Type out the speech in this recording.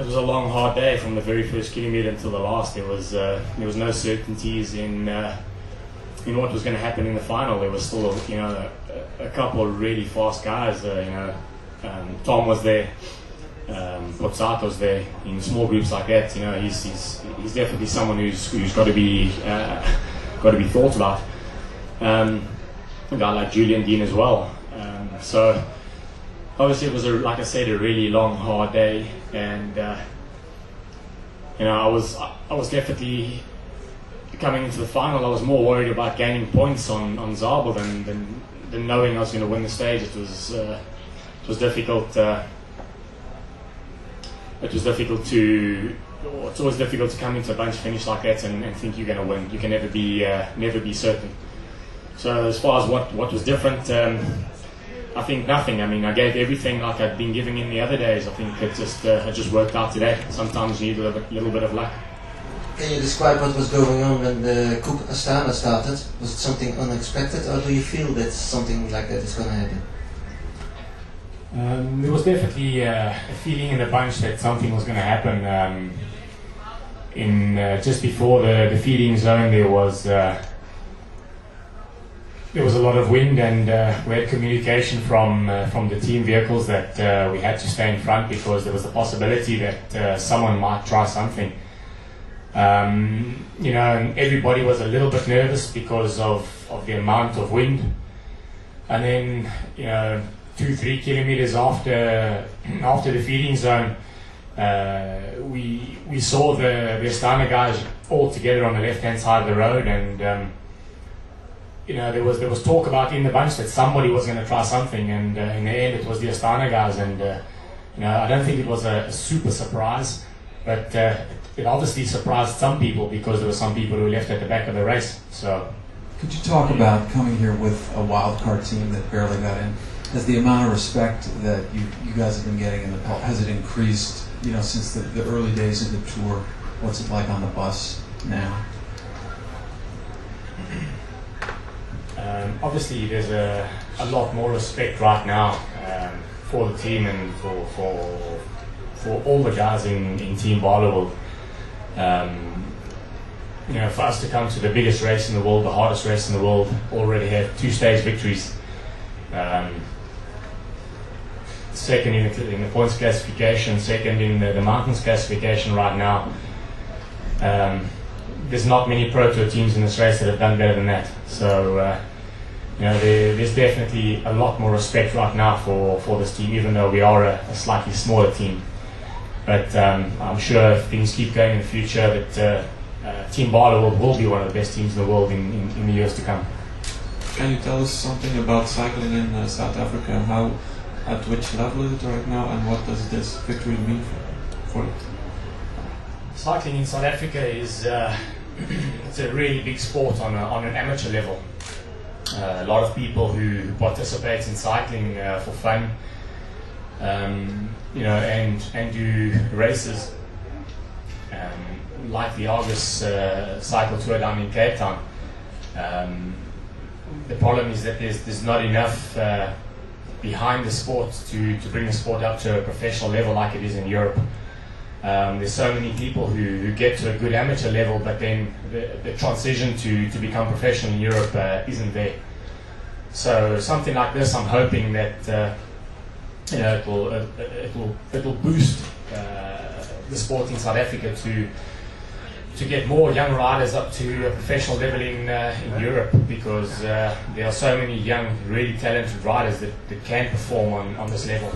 It was a long, hard day from the very first kilometre until the last. There was no certainties in what was going to happen in the final. There was still, a couple of really fast guys. Tom was there, Pozzato's there. In small groups like that, he's definitely someone who's got to be thought about. A guy like Julian Dean as well. So obviously it was, like I said, a really long, hard day, and I was definitely coming into the final. I was more worried about gaining points on Zabel than knowing I was going to win the stage. It was difficult. It's always difficult to come into a bunch finish like that and think you're going to win. You can never be certain. So as far as what was different, I think nothing. I mean, I gave everything like I'd been giving in the other days. I think it just worked out today. Sometimes you need a little bit of luck. Can you describe what was going on when the Coupe Astana started? Was it something unexpected, or do you feel that something like that is going to happen? There was definitely a feeling in the bunch that something was going to happen. Just before the feeding zone, there was a lot of wind, and we had communication from the team vehicles that we had to stay in front because there was the possibility that someone might try something. And everybody was a little bit nervous because of the amount of wind. And then, 2-3 kilometers after the feeding zone, we saw the Astana guys all together on the left-hand side of the road, and there was talk about in the bunch that somebody was going to try something, and in the end it was the Astana guys, and I don't think it was a super surprise, but it obviously surprised some people because there were some people who left at the back of the race. So, could you talk about coming here with a wildcard team that barely got in? Has the amount of respect that you guys have been getting in the has it increased? Since the early days of the tour, what's it like on the bus now? Obviously, there's a lot more respect right now for the team and for all the guys in Team Barloworld. For us to come to the biggest race in the world, the hardest race in the world, already have 2 stage victories. Second in the points classification, second in the mountains classification right now. There's not many Pro Tour teams in this race that have done better than that. So, there's definitely a lot more respect right now for this team, even though we are a slightly smaller team. But I'm sure if things keep going in the future, that Team Barloworld will be one of the best teams in the world in the years to come. Can you tell us something about cycling in South Africa? At which level is it right now, and what does this victory mean for it? Cycling in South Africa is it's a really big sport on an amateur level. A lot of people who participate in cycling for fun, and do races, like the August cycle tour down in Cape Town. The problem is that there's not enough behind the sport to bring the sport up to a professional level like it is in Europe. There's so many people who get to a good amateur level, but then the transition to become professional in Europe isn't there. So something like this, I'm hoping that it will boost the sport in South Africa to get more young riders up to a professional level in Europe, because there are so many young, really talented riders that can perform on this level.